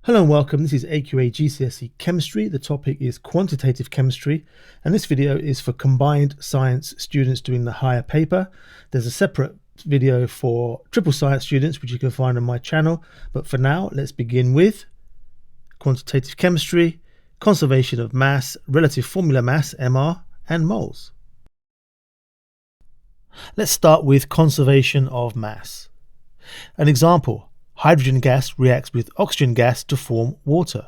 Hello and welcome, this is AQA GCSE Chemistry. The topic is Quantitative Chemistry, and this video is for combined science students doing the higher paper. There's a separate video for triple science students which you can find on my channel, but for now let's begin with Quantitative Chemistry, Conservation of Mass, Relative Formula Mass, MR, and moles. Let's start with conservation of mass. An example: hydrogen gas reacts with oxygen gas to form water.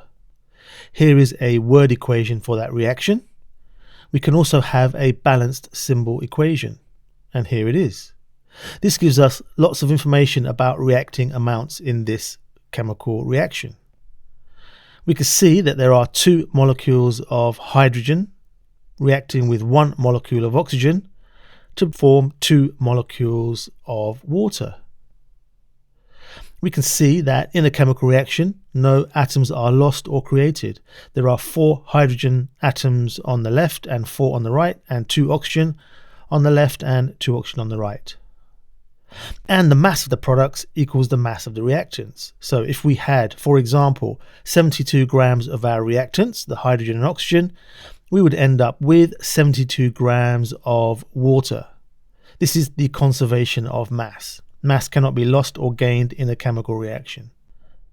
Here is a word equation for that reaction. We can also have a balanced symbol equation, and here it is. This gives us lots of information about reacting amounts in this chemical reaction. We can see that there are 2 molecules of hydrogen reacting with 1 molecule of oxygen to form 2 molecules of water. We can see that in a chemical reaction, no atoms are lost or created. There are 4 hydrogen atoms on the left and 4 on the right, and 2 oxygen on the left and 2 oxygen on the right. And the mass of the products equals the mass of the reactants. So if we had, for example, 72 grams of our reactants, the hydrogen and oxygen, we would end up with 72 grams of water. This is the conservation of mass. Mass cannot be lost or gained in a chemical reaction.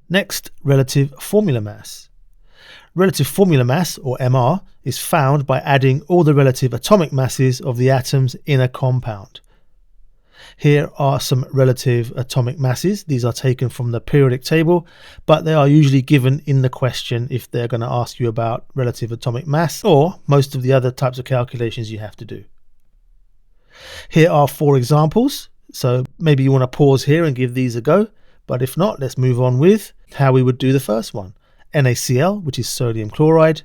Next, relative formula mass. Relative formula mass, or MR, is found by adding all the relative atomic masses of the atoms in a compound. Here are some relative atomic masses. These are taken from the periodic table, but they are usually given in the question if they're going to ask you about relative atomic mass or most of the other types of calculations you have to do. Here are 4 examples. So maybe you want to pause here and give these a go, but if not, let's move on with how we would do the first one. NaCl, which is sodium chloride.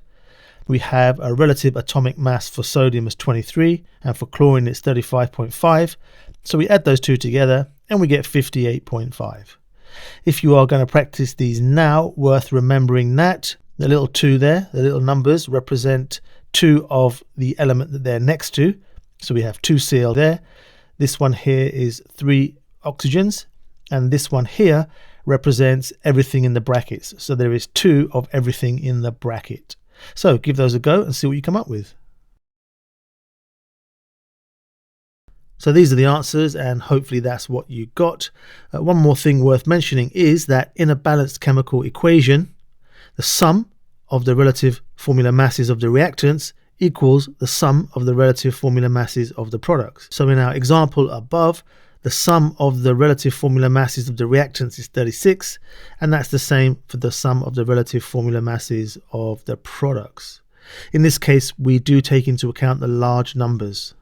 We have a relative atomic mass for sodium as 23, and for chlorine it's 35.5. So we add those 2 together and we get 58.5. If you are going to practice these now, worth remembering that the little 2 there, the little numbers, represent 2 of the element that they're next to. So we have 2 Cl there. This one here is 3 oxygens, and this one here represents everything in the brackets. So there is 2 of everything in the bracket. So give those a go and see what you come up with. So these are the answers, and hopefully that's what you got. One more thing worth mentioning is that in a balanced chemical equation, the sum of the relative formula masses of the reactants equals the sum of the relative formula masses of the products. So in our example above, the sum of the relative formula masses of the reactants is 36, and that's the same for the sum of the relative formula masses of the products. In this case, we do take into account the large numbers.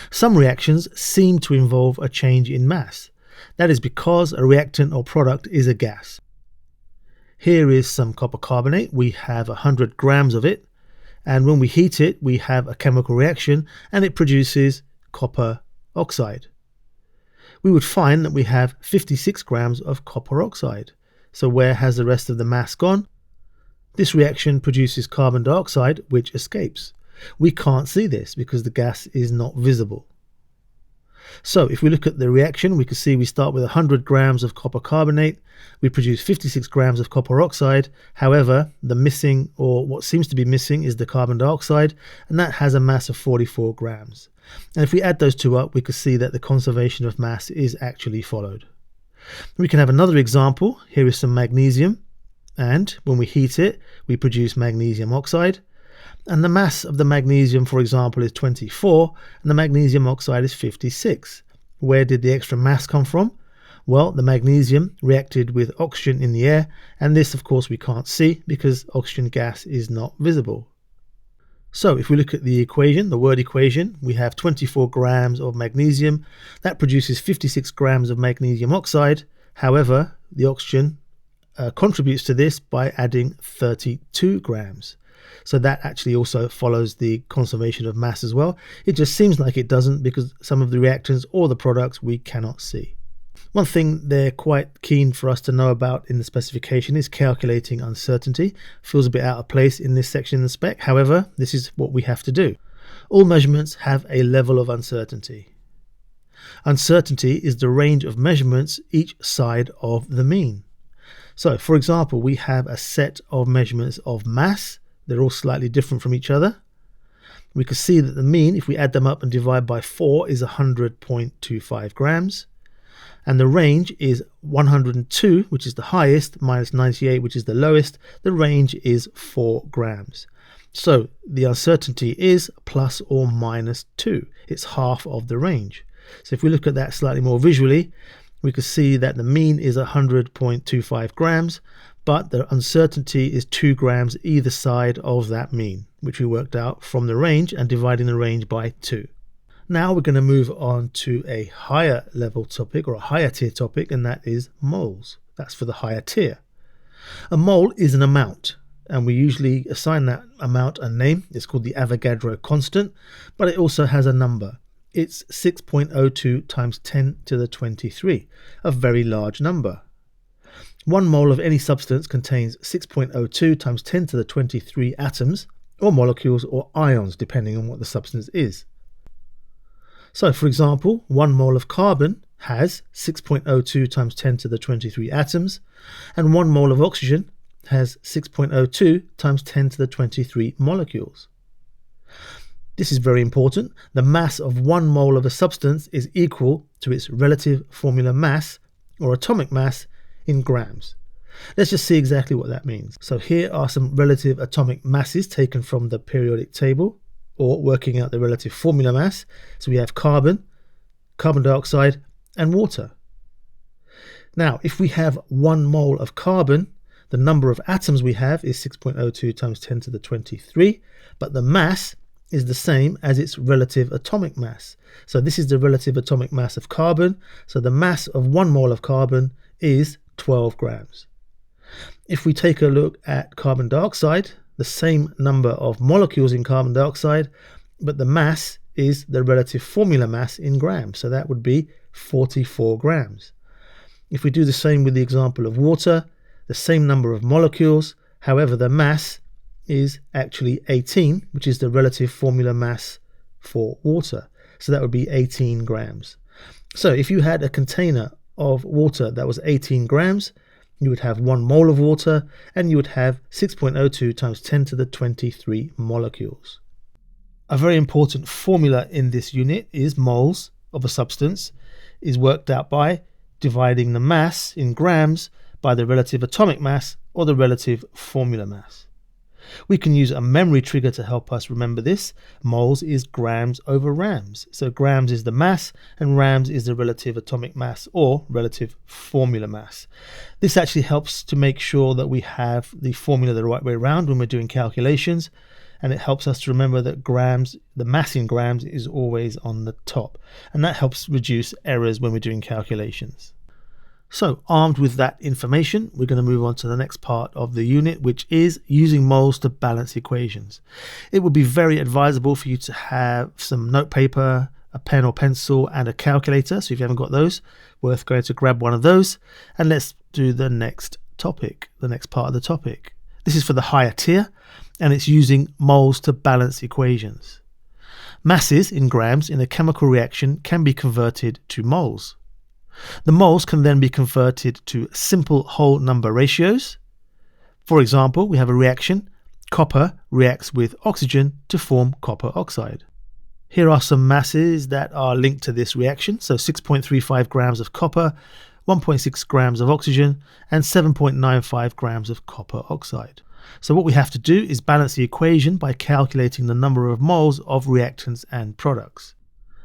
Some reactions seem to involve a change in mass. That is because a reactant or product is a gas. Here is some copper carbonate. We have 100 grams of it, and when we heat it, we have a chemical reaction and it produces copper oxide. We would find that we have 56 grams of copper oxide. So where has the rest of the mass gone? This reaction produces carbon dioxide, which escapes. We can't see this because the gas is not visible. So if we look at the reaction, we can see we start with 100 grams of copper carbonate. We produce 56 grams of copper oxide. However, the missing, or what seems to be missing, is the carbon dioxide, and that has a mass of 44 grams. And if we add those 2 up, we can see that the conservation of mass is actually followed. We can have another example. Here is some magnesium, and when we heat it, we produce magnesium oxide. And the mass of the magnesium, for example, is 24, and the magnesium oxide is 56. Where did the extra mass come from? Well, the magnesium reacted with oxygen in the air, and this, of course, we can't see because oxygen gas is not visible. So if we look at the equation, the word equation, we have 24 grams of magnesium. That produces 56 grams of magnesium oxide. However, the oxygen contributes to this by adding 32 grams. So that actually also follows the conservation of mass as well. It just seems like it doesn't because some of the reactants or the products we cannot see. One thing they're quite keen for us to know about in the specification is calculating uncertainty. Feels a bit out of place in this section in the spec. However, this is what we have to do. All measurements have a level of uncertainty. Uncertainty is the range of measurements each side of the mean. So, for example, we have a set of measurements of mass. They're all slightly different from each other. We can see that the mean, if we add them up and divide by 4, is 100.25 grams. And the range is 102, which is the highest, minus 98, which is the lowest. The range is 4 grams. So the uncertainty is plus or minus 2. It's half of the range. So if we look at that slightly more visually, we can see that the mean is 100.25 grams, but the uncertainty is 2 grams either side of that mean, which we worked out from the range and dividing the range by 2. Now we're going to move on to a higher level topic, or a higher tier topic, and that is moles. That's for the higher tier. A mole is an amount, and we usually assign that amount a name. It's called the Avogadro constant, but it also has a number. It's 6.02 times 10 to the 23, a very large number. 1 mole of any substance contains 6.02 times 10 to the 23 atoms, or molecules, or ions, depending on what the substance is. So, for example, 1 mole of carbon has 6.02 times 10 to the 23 atoms, and 1 mole of oxygen has 6.02 times 10 to the 23 molecules. This is very important. The mass of 1 mole of a substance is equal to its relative formula mass, or atomic mass, in grams. Let's just see exactly what that means. So here are some relative atomic masses taken from the periodic table, or working out the relative formula mass. So we have carbon, carbon dioxide, and water. Now, if we have 1 mole of carbon, the number of atoms we have is 6.02 times 10 to the 23, but the mass is the same as its relative atomic mass. So this is the relative atomic mass of carbon. So the mass of 1 mole of carbon is 12 grams. If we take a look at carbon dioxide, the same number of molecules in carbon dioxide, but the mass is the relative formula mass in grams. So that would be 44 grams. If we do the same with the example of water, the same number of molecules, however the mass is actually 18, which is the relative formula mass for water. So that would be 18 grams. So if you had a container of water that was 18 grams, you would have 1 mole of water, and you would have 6.02 times 10 to the 23 molecules. A very important formula in this unit is moles of a substance is worked out by dividing the mass in grams by the relative atomic mass, or the relative formula mass. We can use a memory trigger to help us remember this. Moles is grams over rams. So grams is the mass and rams is the relative atomic mass, or relative formula mass. This actually helps to make sure that we have the formula the right way around when we're doing calculations, and it helps us to remember that grams, the mass in grams, is always on the top, and that helps reduce errors when we're doing calculations. So, armed with that information, we're going to move on to the next part of the unit, which is using moles to balance equations. It would be very advisable for you to have some notepaper, a pen or pencil, and a calculator. So if you haven't got those, worth going to grab one of those. And let's do the next topic, the next part of the topic. This is for the higher tier, and it's using moles to balance equations. Masses in grams in a chemical reaction can be converted to moles. The moles can then be converted to simple whole number ratios. For example, we have a reaction. Copper reacts with oxygen to form copper oxide. Here are some masses that are linked to this reaction. So 6.35 grams of copper, 1.6 grams of oxygen, and 7.95 grams of copper oxide. So what we have to do is balance the equation by calculating the number of moles of reactants and products.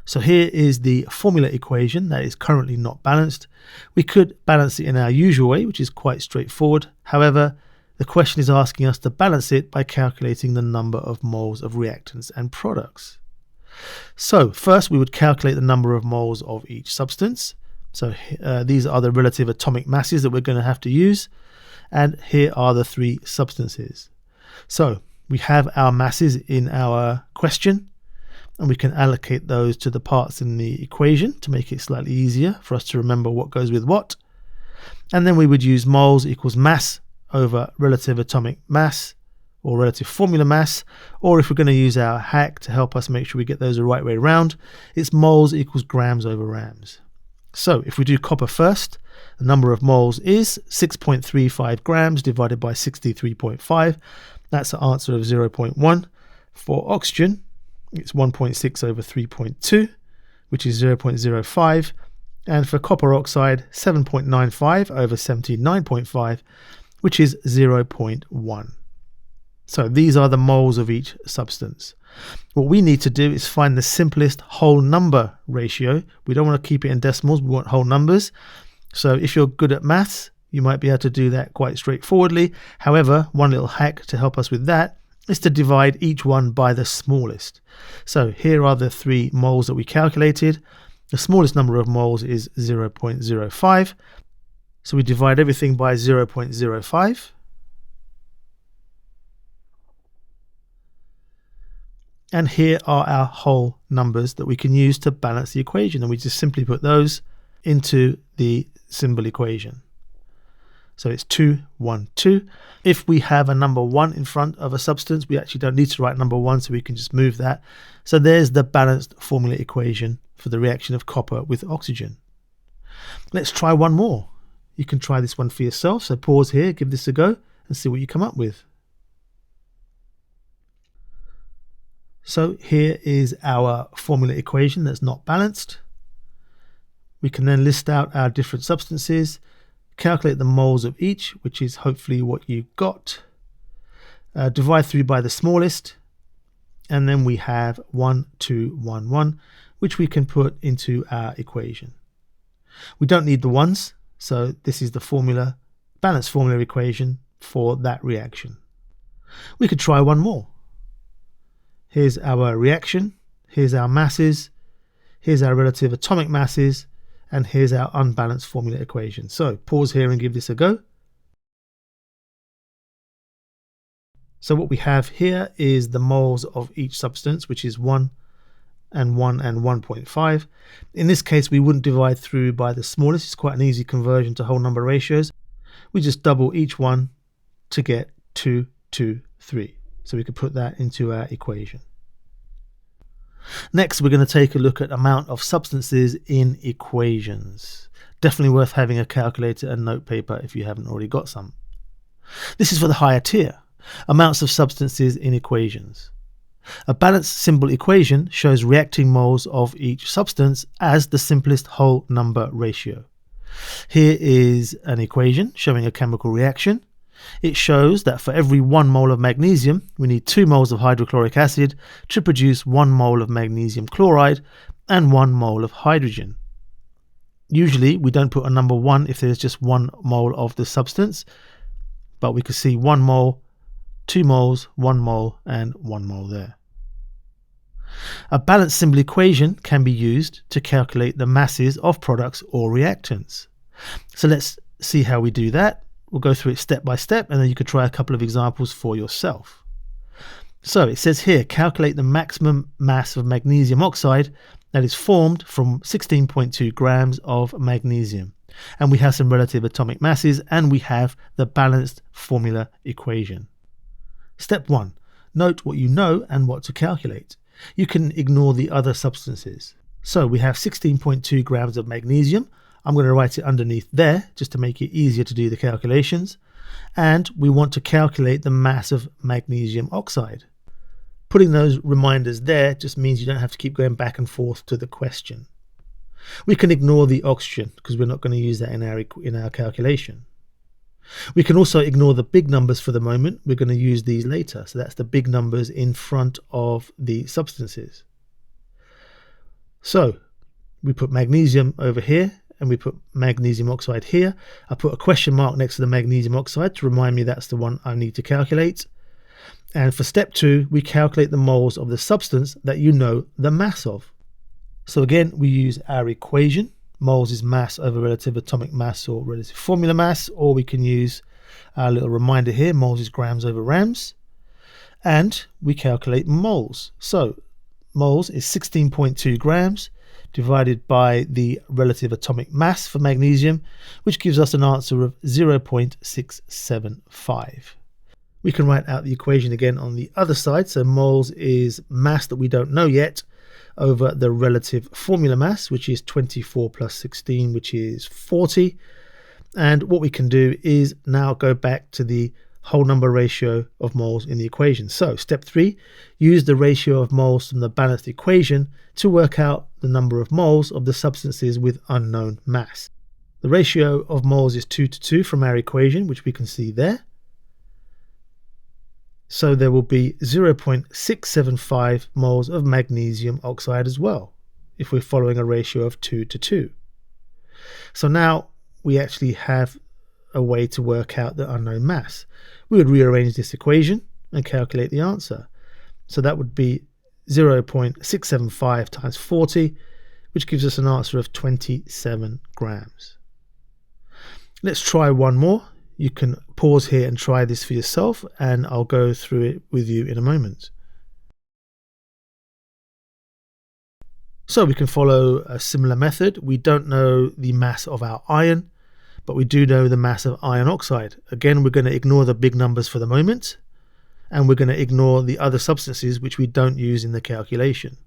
So here is the formula equation that is currently not balanced. We could balance it in our usual way, which is quite straightforward. However, the question is asking us to balance it by calculating the number of moles of reactants and products. So first we would calculate the number of moles of each substance. So these are the relative atomic masses that we're going to have to use. And here are the 3 substances. So we have our masses in our question, and we can allocate those to the parts in the equation to make it slightly easier for us to remember what goes with what. And then we would use moles equals mass over relative atomic mass, or relative formula mass, or if we're going to use our hack to help us make sure we get those the right way around, it's moles equals grams over rams. So if we do copper first, The number of moles is 6.35 grams divided by 63.5. That's an answer of 0.1. For oxygen, it's 1.6 over 3.2, which is 0.05. And for copper oxide, 7.95 over 79.5, which is 0.1. So these are the moles of each substance. What we need to do is find the simplest whole number ratio. We don't want to keep it in decimals, we want whole numbers. So if you're good at maths, you might be able to do that quite straightforwardly. However, one little hack to help us with that is to divide each one by the smallest. So here are the 3 moles that we calculated. The smallest number of moles is 0.05. So we divide everything by 0.05. And here are our whole numbers that we can use to balance the equation. And we just simply put those into the symbol equation. So it's 2, 1, 2. If we have a number 1 in front of a substance, we actually don't need to write number 1, so we can just move that. So there's the balanced formula equation for the reaction of copper with oxygen. Let's try one more. You can try this one for yourself. So pause here, give this a go, and see what you come up with. So here is our formula equation that's not balanced. We can then list out our different substances, calculate the moles of each, which is hopefully what you got. Divide through by the smallest, and then we have 1, 2, 1, 1, which we can put into our equation. We don't need the ones, so this is the formula, balanced formula equation for that reaction. We could try one more. Here's our reaction, here's our masses, here's our relative atomic masses, and here's our unbalanced formula equation. So pause here and give this a go. So what we have here is the moles of each substance, which is 1 and 1 and 1.5. In this case, we wouldn't divide through by the smallest. It's quite an easy conversion to whole number ratios. We just double each one to get 2, 2, 3. So we could put that into our equation. Next, we're going to take a look at amount of substances in equations. Definitely worth having a calculator and note paper if you haven't already got some. This is for the higher tier, amounts of substances in equations. A balanced symbol equation shows reacting moles of each substance as the simplest whole number ratio. Here is an equation showing a chemical reaction. It shows that for every 1 mole of magnesium, we need 2 moles of hydrochloric acid to produce 1 mole of magnesium chloride and 1 mole of hydrogen. Usually, we don't put a number 1 if there's just 1 mole of the substance, but we could see 1 mole, 2 moles, 1 mole, and 1 mole there. A balanced symbol equation can be used to calculate the masses of products or reactants. So let's see how we do that. We'll go through it step by step, and then you could try a couple of examples for yourself. So it says here, calculate the maximum mass of magnesium oxide that is formed from 16.2 grams of magnesium. And we have some relative atomic masses, and we have the balanced formula equation. Step 1. Note what you know and what to calculate. You can ignore the other substances. So we have 16.2 grams of magnesium. I'm going to write it underneath there just to make it easier to do the calculations. And we want to calculate the mass of magnesium oxide. Putting those reminders there just means you don't have to keep going back and forth to the question. We can ignore the oxygen because we're not going to use that in our calculation. We can also ignore the big numbers for the moment. We're going to use these later. So that's the big numbers in front of the substances. So we put magnesium over here, and we put magnesium oxide here. I put a question mark next to the magnesium oxide to remind me that's the one I need to calculate. And for step 2, we calculate the moles of the substance that you know the mass of. So again, we use our equation. Moles is mass over relative atomic mass or relative formula mass, or we can use our little reminder here, moles is grams over rams. And we calculate moles. So moles is 16.2 grams. Divided by the relative atomic mass for magnesium, which gives us an answer of 0.675. We can write out the equation again on the other side. So moles is mass that we don't know yet over the relative formula mass, which is 24 plus 16, which is 40. And what we can do is now go back to the whole number ratio of moles in the equation. So step 3, use the ratio of moles from the balanced equation to work out the number of moles of the substances with unknown mass. The ratio of moles is 2 to 2 from our equation, which we can see there. So there will be 0.675 moles of magnesium oxide as well, if we're following a ratio of 2 to 2. So now we actually have a way to work out the unknown mass. We would rearrange this equation and calculate the answer. So that would be 0.675 times 40, which gives us an answer of 27 grams. Let's try one more. You can pause here and try this for yourself, and I'll go through it with you in a moment. So we can follow a similar method. We don't know the mass of our iron, but we do know the mass of iron oxide. Again, we're going to ignore the big numbers for the moment, and we're going to ignore the other substances which we don't use in the calculation.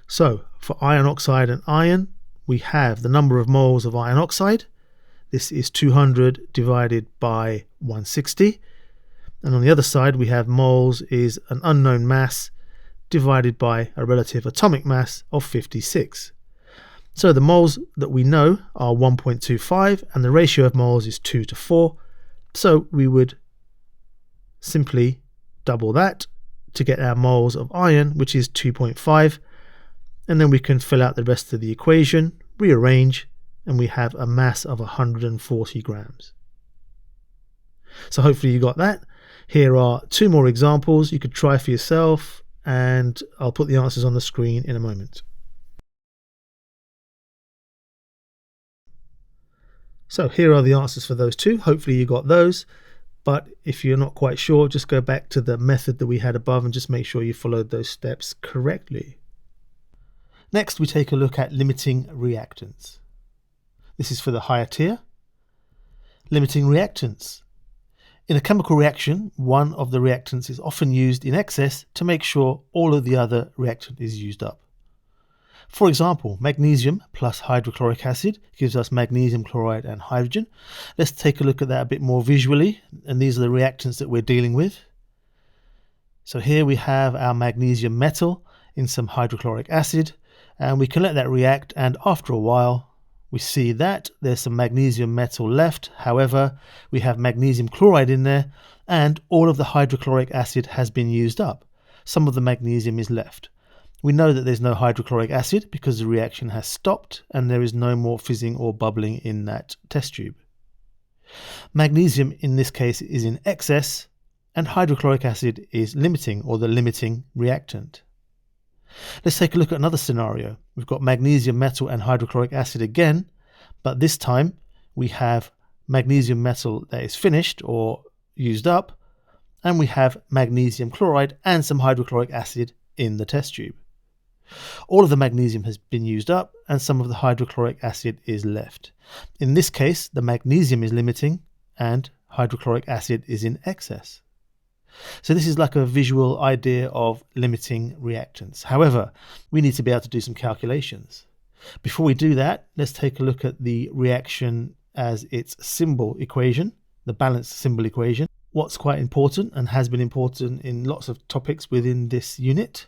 So for iron oxide and iron, we have the number of moles of iron oxide. This is 200 divided by 160. And on the other side, we have moles is an unknown mass divided by a relative atomic mass of 56. So the moles that we know are 1.25, and the ratio of moles is 2 to 4. So we would simply double that to get our moles of iron, which is 2.5. And then we can fill out the rest of the equation, rearrange, and we have a mass of 140 grams. So hopefully you got that. Here are 2 more examples you could try for yourself, and I'll put the answers on the screen in a moment. So here are the answers for those 2. Hopefully you got those, but if you're not quite sure, just go back to the method that we had above and just make sure you followed those steps correctly. Next, we take a look at limiting reactants. This is for the higher tier. Limiting reactants. In a chemical reaction, one of the reactants is often used in excess to make sure all of the other reactant is used up. For example, magnesium plus hydrochloric acid gives us magnesium chloride and hydrogen. Let's take a look at that a bit more visually, and these are the reactants that we're dealing with. So here we have our magnesium metal in some hydrochloric acid, and we can let that react, and after a while we see that there's some magnesium metal left. However, we have magnesium chloride in there, and all of the hydrochloric acid has been used up. Some of the magnesium is left. We know that there's no hydrochloric acid because the reaction has stopped and there is no more fizzing or bubbling in that test tube. Magnesium in this case is in excess, and hydrochloric acid is limiting, or the limiting reactant. Let's take a look at another scenario. We've got magnesium metal and hydrochloric acid again, but this time we have magnesium metal that is finished or used up, and we have magnesium chloride and some hydrochloric acid in the test tube. All of the magnesium has been used up and some of the hydrochloric acid is left. In this case, the magnesium is limiting and hydrochloric acid is in excess. So this is like a visual idea of limiting reactants. However, we need to be able to do some calculations. Before we do that, let's take a look at the reaction as its symbol equation, the balanced symbol equation. What's quite important and has been important in lots of topics within this unit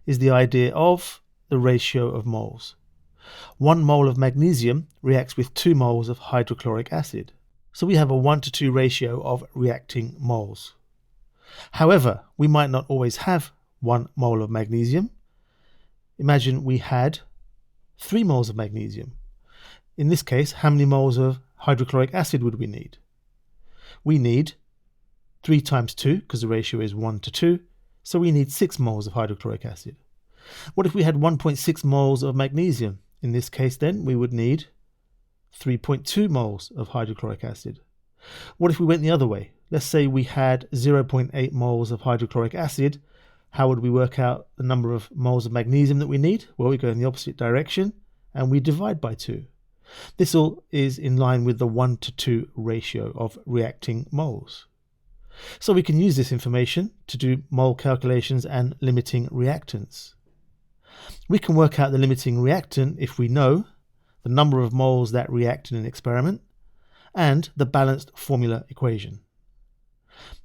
is the idea of the ratio of moles. 1 mole of magnesium reacts with 2 moles of hydrochloric acid. So we have a 1 to 2 ratio of reacting moles. However, we might not always have 1 mole of magnesium. Imagine we had 3 moles of magnesium. In this case, how many moles of hydrochloric acid would we need? We need 3 times 2, because the ratio is 1 to 2, so we need 6 moles of hydrochloric acid. What if we had 1.6 moles of magnesium? In this case then, we would need 3.2 moles of hydrochloric acid. What if we went the other way? Let's say we had 0.8 moles of hydrochloric acid. How would we work out the number of moles of magnesium that we need? Well, we go in the opposite direction and we divide by 2. This all is in line with the 1 to 2 ratio of reacting moles. So we can use this information to do mole calculations and limiting reactants. We can work out the limiting reactant if we know the number of moles that react in an experiment, and the balanced formula equation.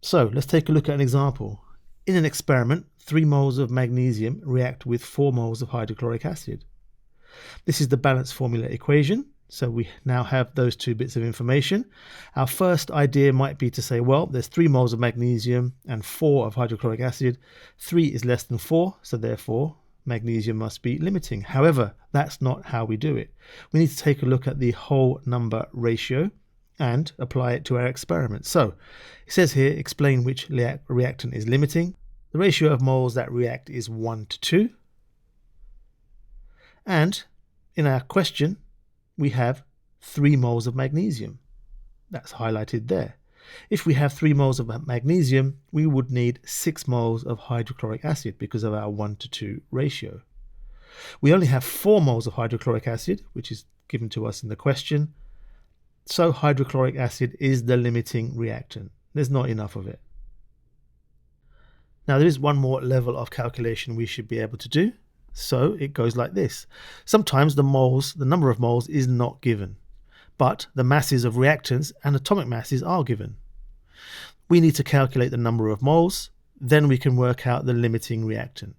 So let's take a look at an example. In an experiment, 3 moles of magnesium react with 4 moles of hydrochloric acid. This is the balanced formula equation. So we now have those 2 bits of information. Our first idea might be to say, well, there's 3 moles of magnesium and 4 of hydrochloric acid. 3 is less than 4, so therefore magnesium must be limiting. However, that's not how we do it. We need to take a look at the whole number ratio and apply it to our experiment. So it says here, explain which reactant is limiting. The ratio of moles that react is 1 to 2. And in our question, we have 3 moles of magnesium. That's highlighted there. If we have 3 moles of magnesium, we would need 6 moles of hydrochloric acid because of our 1 to 2 ratio. We only have 4 moles of hydrochloric acid, which is given to us in the question. So hydrochloric acid is the limiting reactant. There's not enough of it. Now there is one more level of calculation we should be able to do. So it goes like this. Sometimes the number of moles is not given, but the masses of reactants and atomic masses are given. We need to calculate the number of moles, then we can work out the limiting reactant.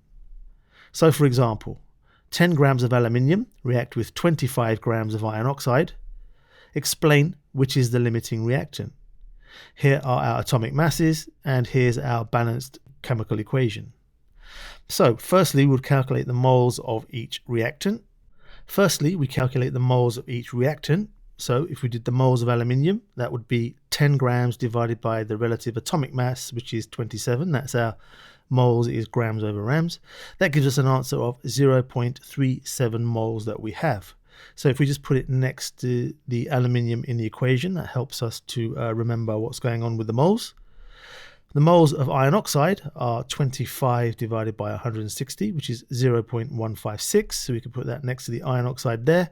So for example, 10 grams of aluminium react with 25 grams of iron oxide. Explain which is the limiting reactant. Here are our atomic masses, and here's our balanced chemical equation. So firstly, we'll calculate the moles of each reactant. So if we did the moles of aluminium, that would be 10 grams divided by the relative atomic mass, which is 27. That's our moles is grams over rams. That gives us an answer of 0.37 moles that we have. So if we just put it next to the aluminium in the equation, that helps us to remember what's going on with the moles. The moles of iron oxide are 25 divided by 160, which is 0.156. So we can put that next to the iron oxide there.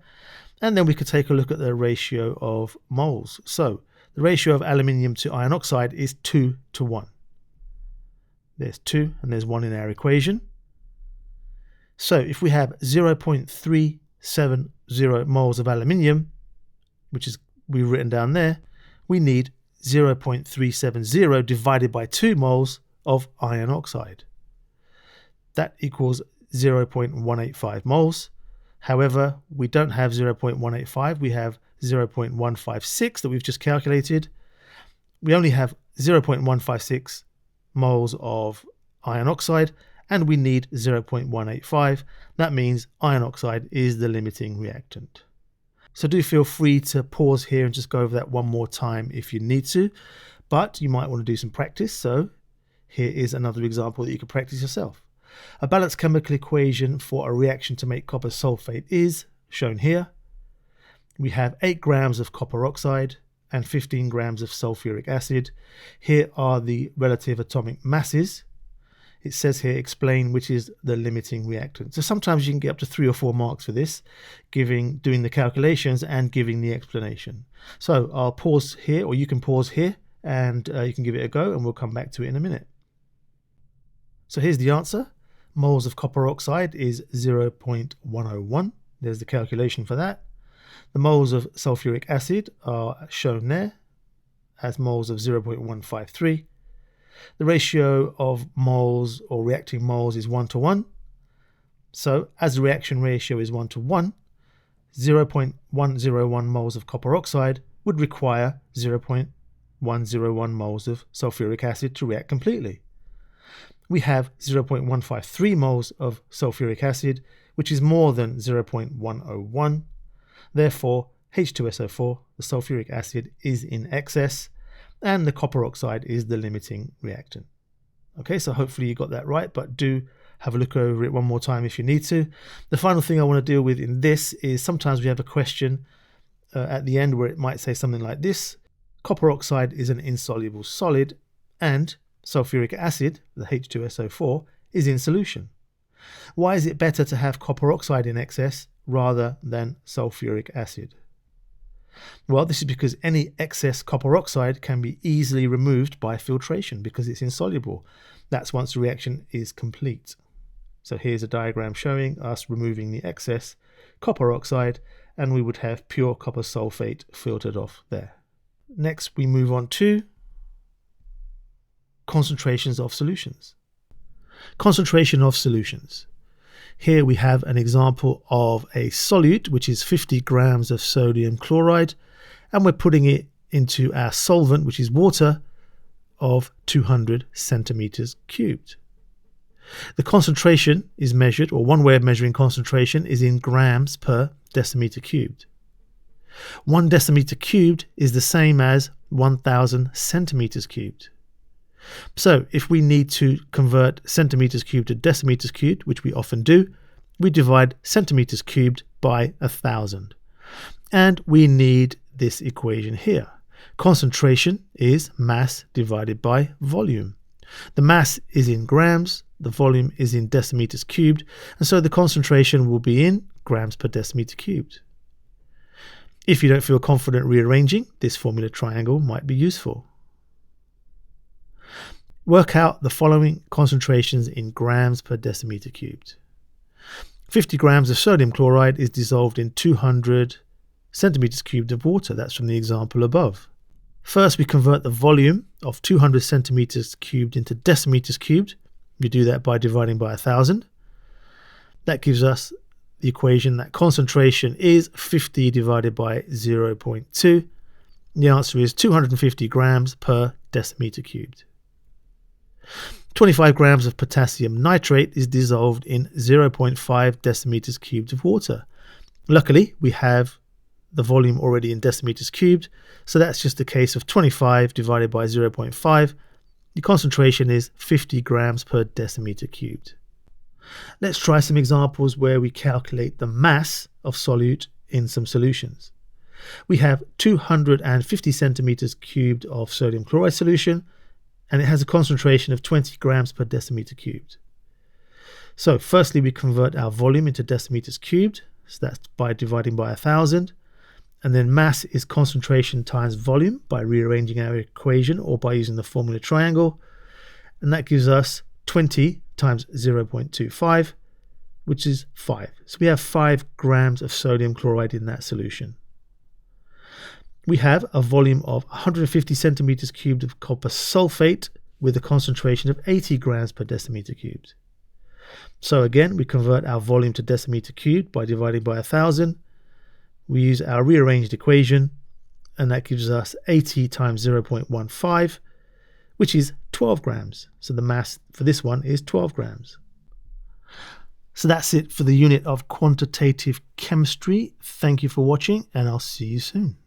And then we could take a look at the ratio of moles. So the ratio of aluminium to iron oxide is 2 to 1. There's 2 and there's 1 in our equation. So if we have 0.370 moles of aluminium, which is we've written down there, we need 0.370 divided by 2 moles of iron oxide. That equals 0.185 moles. However, we don't have 0.185, we have 0.156 that we've just calculated. We only have 0.156 moles of iron oxide, and we need 0.185. That means iron oxide is the limiting reactant. So do feel free to pause here and just go over that one more time if you need to, but you might want to do some practice. So here is another example that you can practice yourself. A balanced chemical equation for a reaction to make copper sulfate is shown here. We have 8 grams of copper oxide and 15 grams of sulfuric acid. Here are the relative atomic masses. It says here, explain which is the limiting reactant. So sometimes you can get up to 3 or 4 marks for this, doing the calculations and giving the explanation. So I'll pause here, or you can pause here, and you can give it a go, and we'll come back to it in a minute. So here's the answer. Moles of copper oxide is 0.101. There's the calculation for that. The moles of sulfuric acid are shown there as moles of 0.153. The ratio of moles or reacting moles is 1 to 1. So as the reaction ratio is 1 to 1, 0.101 moles of copper oxide would require 0.101 moles of sulfuric acid to react completely. We have 0.153 moles of sulfuric acid, which is more than 0.101. Therefore, H2SO4, the sulfuric acid, is in excess, and the copper oxide is the limiting reactant. Okay, so hopefully you got that right, but do have a look over it one more time if you need to. The final thing I want to deal with in this is sometimes we have a question at the end where it might say something like this. Copper oxide is an insoluble solid, and sulfuric acid, the H2SO4, is in solution. Why is it better to have copper oxide in excess rather than sulfuric acid? Well, this is because any excess copper oxide can be easily removed by filtration because it's insoluble. That's once the reaction is complete. So here's a diagram showing us removing the excess copper oxide, and we would have pure copper sulfate filtered off there. Next, we move on to concentrations of solutions. Concentration of solutions. Here we have an example of a solute, which is 50 grams of sodium chloride, and we're putting it into our solvent, which is water, of 200 centimeters cubed. The concentration is measured, or one way of measuring concentration is in grams per decimeter cubed. 1 decimeter cubed is the same as 1000 centimeters cubed. So if we need to convert centimeters cubed to decimeters cubed, which we often do, we divide centimeters cubed by 1000. And we need this equation here. Concentration is mass divided by volume. The mass is in grams, the volume is in decimeters cubed, and so the concentration will be in grams per decimeter cubed. If you don't feel confident rearranging, this formula triangle might be useful. Work out the following concentrations in grams per decimeter cubed. 50 grams of sodium chloride is dissolved in 200 centimeters cubed of water. That's from the example above. First, we convert the volume of 200 centimeters cubed into decimeters cubed. We do that by dividing by 1000. That gives us the equation that concentration is 50 divided by 0.2. The answer is 250 grams per decimeter cubed. 25 grams of potassium nitrate is dissolved in 0.5 decimeters cubed of water. Luckily, we have the volume already in decimeters cubed, so that's just a case of 25 divided by 0.5. The concentration is 50 grams per decimeter cubed. Let's try some examples where we calculate the mass of solute in some solutions. We have 250 centimeters cubed of sodium chloride solution, and it has a concentration of 20 grams per decimeter cubed. So firstly, we convert our volume into decimeters cubed, so that's by dividing by 1000. And then mass is concentration times volume by rearranging our equation or by using the formula triangle. And that gives us 20 times 0.25, which is 5. So we have 5 grams of sodium chloride in that solution. We have a volume of 150 centimeters cubed of copper sulfate with a concentration of 80 grams per decimeter cubed. So again, we convert our volume to decimeter cubed by dividing by 1000. We use our rearranged equation, and that gives us 80 times 0.15, which is 12 grams. So the mass for this one is 12 grams. So that's it for the unit of quantitative chemistry. Thank you for watching, and I'll see you soon.